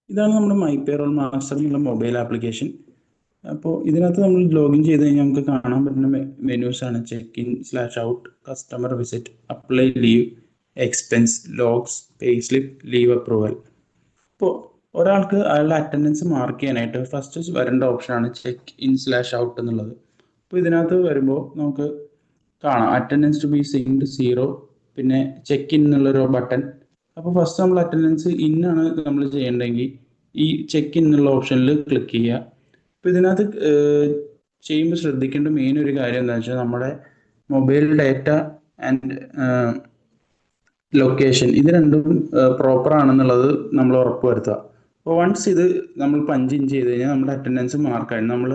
ഇതാണ് നമ്മുടെ my payroll master എന്നുള്ള മൊബൈൽ ആപ്ലിക്കേഷൻ. അപ്പോൾ ഇതിനകത്ത് നമ്മൾ ലോഗിൻ ചെയ്ത് കഴിഞ്ഞാൽ നമുക്ക് കാണാൻ പറ്റുന്ന മെനൂസ് ആണ് check in slash out, customer visit, apply leave, expense, logs, pay slip, leave approval. ഇപ്പോൾ ഒരാൾക്ക് അയാളുടെ അറ്റൻഡൻസ് മാർക്ക് ചെയ്യാനായിട്ട് ഫസ്റ്റ് വരേണ്ട ഓപ്ഷനാണ് ചെക്ക് ഇൻ സ്ലാഷ് ഔട്ട് എന്നുള്ളത്. അപ്പോൾ ഇതിനകത്ത് വരുമ്പോൾ നമുക്ക് കാണാം അറ്റൻഡൻസ് ടു ബി സിങ്ക്ഡ് 0, പിന്നെ ചെക്ക് ഇൻ എന്നുള്ളൊരു ബട്ടൺ. അപ്പോൾ ഫസ്റ്റ് നമ്മൾ അറ്റൻഡൻസ് ഇൻ ആണ് നമ്മൾ ചെയ്യേണ്ടതെങ്കിൽ ഈ ചെക്ക് ഇൻ എന്നുള്ള ഓപ്ഷനിൽ ക്ലിക്ക് ചെയ്യുക. അപ്പോൾ ഇതിനകത്ത് ചെയ്യുമ്പോൾ ശ്രദ്ധിക്കേണ്ട മെയിൻ ഒരു കാര്യം എന്താണെന്ന് വെച്ചാൽ നമ്മുടെ മൊബൈൽ ഡാറ്റ ആൻഡ് ലൊക്കേഷൻ ഇത് രണ്ടും പ്രോപ്പർ ആണെന്നുള്ളത് നമ്മൾ ഉറപ്പ് വരുത്തുക. അപ്പോൾ വൺസ് ഇത് നമ്മൾ പഞ്ച് ഇൻ ചെയ്ത് കഴിഞ്ഞാൽ നമ്മുടെ അറ്റൻഡൻസ് മാർക്കായി. നമ്മൾ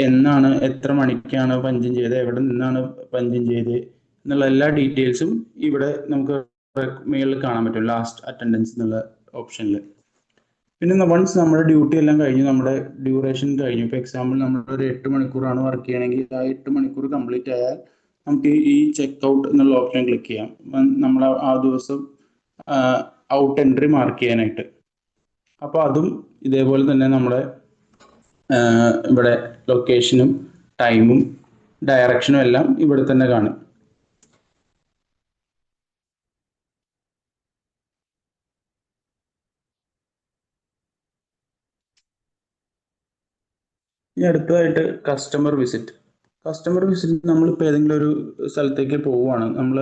എന്നാണ്, എത്ര മണിക്കാണ് പഞ്ചിൻ ചെയ്തത്, എവിടെ നിന്നാണ് പഞ്ചിൻ ചെയ്തത് എന്നുള്ള എല്ലാ ഡീറ്റെയിൽസും ഇവിടെ നമുക്ക് മേളിൽ കാണാൻ പറ്റും, ലാസ്റ്റ് അറ്റൻഡൻസ് എന്നുള്ള ഓപ്ഷനിൽ. പിന്നെ വൺസ് നമ്മുടെ ഡ്യൂട്ടി എല്ലാം കഴിഞ്ഞു, നമ്മുടെ ഡ്യൂറേഷൻ കഴിഞ്ഞു. ഇപ്പോൾ എക്സാമ്പിൾ നമ്മളൊരു 8 മണിക്കൂറാണ് വർക്ക് ചെയ്യണമെങ്കിൽ ആ 8 മണിക്കൂർ കംപ്ലീറ്റ് ആയാൽ നമുക്ക് ഈ ചെക്ക് ഔട്ട് എന്നുള്ള ഓപ്ഷൻ ക്ലിക്ക് ചെയ്യാം, നമ്മൾ ആ ദിവസം ഔട്ട് എൻട്രി മാർക്ക് ചെയ്യാനായിട്ട്. അപ്പോൾ അതും ഇതേപോലെ തന്നെ നമ്മുടെ ഇവിടെ ലൊക്കേഷനും ടൈമും ഡയറക്ഷനും എല്ലാം ഇവിടെ തന്നെ കാണും. ഇനി അടുത്തതായിട്ട് കസ്റ്റമർ വിസിറ്റ്. കസ്റ്റമർ വിസിറ്റ് നമ്മളിപ്പോൾ ഏതെങ്കിലും ഒരു സ്ഥലത്തേക്ക് പോവുകയാണ്, നമ്മൾ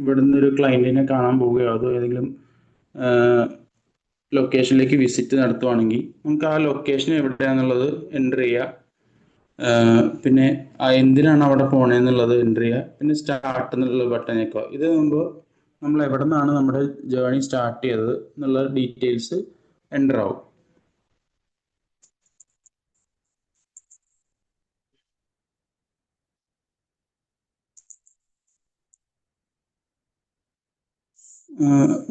ഇവിടെ നിന്നൊരു ക്ലയൻറ്റിനെ കാണാൻ പോവുകയോ അതോ ഏതെങ്കിലും ലൊക്കേഷനിലേക്ക് വിസിറ്റ് നടത്തുവാണെങ്കിൽ നമുക്ക് ആ ലൊക്കേഷൻ എവിടെയാണെന്നുള്ളത് എൻ്റർ ചെയ്യുക. പിന്നെ എന്തിനാണ് അവിടെ പോണേന്നുള്ളത് എൻ്റർ ചെയ്യുക. പിന്നെ സ്റ്റാർട്ട് എന്നുള്ള ബട്ടൺ ഞെക്കുക. ഇത് ആകുമ്പോൾ നമ്മൾ എവിടെ നിന്നാണ് നമ്മുടെ ജേർണി സ്റ്റാർട്ട് ചെയ്തത് എന്നുള്ള ഡീറ്റെയിൽസ് എൻ്റർ ആവും.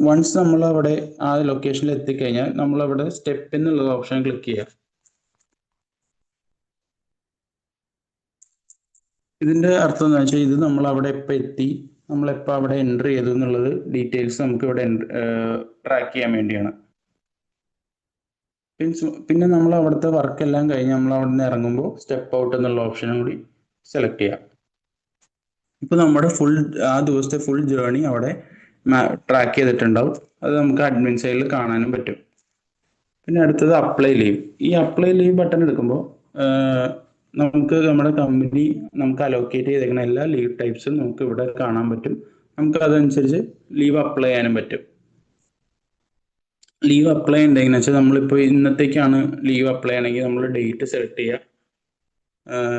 വൺസ് നമ്മൾ അവിടെ ആ ലൊക്കേഷനിൽ എത്തിക്കഴിഞ്ഞാൽ നമ്മളവിടെ സ്റ്റെപ്പ് എന്നുള്ള ഓപ്ഷൻ ക്ലിക്ക് ചെയ്യുക. ഇതിന്റെ അർത്ഥം എന്ന് വെച്ചാൽ ഇത് നമ്മൾ അവിടെ എപ്പോൾ എത്തി, നമ്മളെപ്പോൾ അവിടെ എൻ്റർ ചെയ്തു എന്നുള്ളത് ഡീറ്റെയിൽസ് നമുക്ക് ഇവിടെ ട്രാക്ക് ചെയ്യാൻ വേണ്ടിയാണ്. പിന്നെ നമ്മൾ അവിടുത്തെ വർക്ക് എല്ലാം കഴിഞ്ഞ് നമ്മൾ അവിടെ നിന്ന് ഇറങ്ങുമ്പോൾ സ്റ്റെപ്പ് ഔട്ട് എന്നുള്ള ഓപ്ഷനും കൂടി സെലക്ട് ചെയ്യാം. ഇപ്പൊ നമ്മുടെ ആ ദിവസത്തെ ഫുൾ ജേർണി അവിടെ ട്രാക്ക് ചെയ്തിട്ടുണ്ടാവും. അത് നമുക്ക് അഡ്മിൻ സൈഡിൽ കാണാനും പറ്റും. പിന്നെ അടുത്തത് അപ്ലൈ ലീവ്. ഈ അപ്ലൈ ലീവ് ബട്ടൺ എടുക്കുമ്പോൾ നമുക്ക് നമ്മുടെ കമ്പനി നമുക്ക് അലോക്കേറ്റ് ചെയ്തേക്കുന്ന എല്ലാ ലീവ് ടൈപ്സും നമുക്ക് ഇവിടെ കാണാൻ പറ്റും. നമുക്ക് അതനുസരിച്ച് ലീവ് അപ്ലൈ ചെയ്യാനും പറ്റും. ലീവ് അപ്ലൈ ഉണ്ടെങ്കിൽ വെച്ചാൽ നമ്മളിപ്പോൾ ഇന്നത്തേക്കാണ് ലീവ് അപ്ലൈ ചെയ്യണമെങ്കിൽ നമ്മൾ ഡേറ്റ് സെലക്ട് ചെയ്യുക.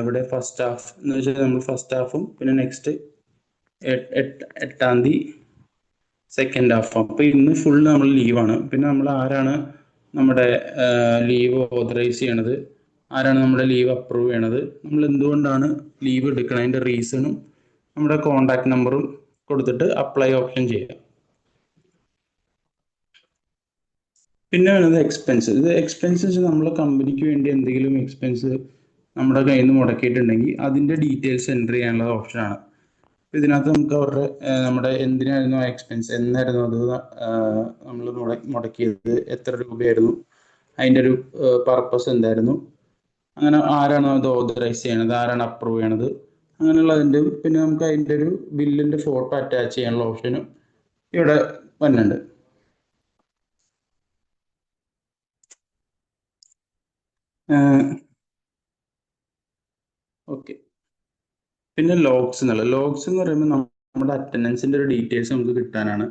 ഇവിടെ ഫസ്റ്റ് ഹാഫ് എന്ന് വെച്ചാൽ നമ്മൾ ഫസ്റ്റ് ഹാഫും പിന്നെ നെക്സ്റ്റ് 8-ാം തീയതി സെക്കൻഡ് ഹാഫ്. അപ്പോൾ ഇന്ന് ഫുൾ നമ്മൾ ലീവാണ്. പിന്നെ നമ്മൾ ആരാണ് നമ്മുടെ ലീവ് ഓതറൈസ് ചെയ്യണത്, ആരാണ് നമ്മുടെ ലീവ് അപ്രൂവ് ചെയ്യണത്, നമ്മൾ എന്തുകൊണ്ടാണ് ലീവ് എടുക്കണം, അതിൻ്റെ റീസണും നമ്മുടെ കോണ്ടാക്ട് നമ്പറും കൊടുത്തിട്ട് അപ്ലൈ ഓപ്ഷൻ ചെയ്യുക. പിന്നെ വേണ്ടത് എക്സ്പെൻസ്. ഇത് എക്സ്പെൻസസ് നമ്മളെ കമ്പനിക്ക് വേണ്ടി എന്തെങ്കിലും എക്സ്പെൻസ് നമ്മുടെ കയ്യിൽ നിന്ന് മുടക്കിയിട്ടുണ്ടെങ്കിൽ അതിൻ്റെ ഡീറ്റെയിൽസ് എൻ്റർ ചെയ്യാനുള്ള ഓപ്ഷനാണ്. ഇതിനകത്ത് നമുക്ക് അവരുടെ നമ്മുടെ എന്തിനായിരുന്നു ആ എക്സ്പെൻസ്, എന്നായിരുന്നു അത് നമ്മൾ മുടക്കിയത്, എത്ര രൂപയായിരുന്നു, അതിൻ്റെ ഒരു പർപ്പസ് എന്തായിരുന്നു, അങ്ങനെ ആരാണ് അത് ഓതറൈസ് ചെയ്യണത്, ആരാണ് അപ്രൂവ് ചെയ്യണത്, അങ്ങനെയുള്ളതിൻ്റെ. പിന്നെ നമുക്ക് അതിൻ്റെ ഒരു ബില്ലിൻ്റെ ഫോട്ടോ അറ്റാച്ച് ചെയ്യാനുള്ള ഓപ്ഷനും ഇവിടെ വരുന്നുണ്ട്. ഓക്കെ. പിന്നെ ലോഗ്സ് എന്ന് പറയുമ്പോൾ നമ്മുടെ അറ്റൻഡൻസിന്റെ ഒരു ഡീറ്റെയിൽസ് നമുക്ക് കിട്ടാനാണ്.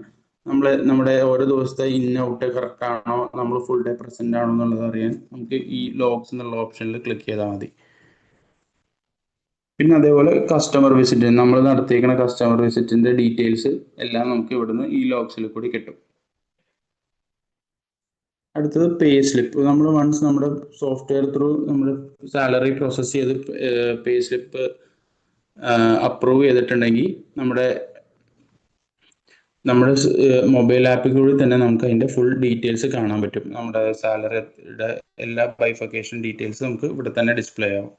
നമ്മുടെ ഓരോ ദിവസത്തെ ഇൻ ഔട്ട് കറക്റ്റ് ആണോ, നമ്മൾ ഫുൾ ഡേ പ്രസന്റ് ആണോ എന്നുള്ളത് അറിയാൻ നമുക്ക് ഈ ലോഗ്സ് എന്നുള്ള ഓപ്ഷനിൽ ക്ലിക്ക് ചെയ്താൽ മതി. പിന്നെ അതേപോലെ കസ്റ്റമർ വിസിറ്റ്, നമ്മൾ നടത്തിയിരിക്കുന്ന കസ്റ്റമർ വിസിറ്റിന്റെ ഡീറ്റെയിൽസ് എല്ലാം നമുക്ക് ഇവിടുന്ന് ഈ ലോഗ്സിൽ കൂടി കിട്ടും. അടുത്തത് പേ സ്ലിപ്പ്. നമ്മൾ വൺസ് നമ്മുടെ സോഫ്റ്റ്വെയർ ത്രൂ നമ്മൾ സാലറി പ്രോസസ് ചെയ്ത് പേ സ്ലിപ്പ് അപ്രൂവ് ചെയ്തിട്ടുണ്ടെങ്കിൽ നമ്മുടെ മൊബൈൽ ആപ്പിൽ കൂടി തന്നെ നമുക്ക് അതിന്റെ ഫുൾ ഡീറ്റെയിൽസ് കാണാൻ പറ്റും. നമ്മുടെ സാലറിയുടെ എല്ലാ ബൈഫക്കേഷൻ ഡീറ്റെയിൽസ് നമുക്ക് ഇവിടെ തന്നെ ഡിസ്പ്ലേ ആവും.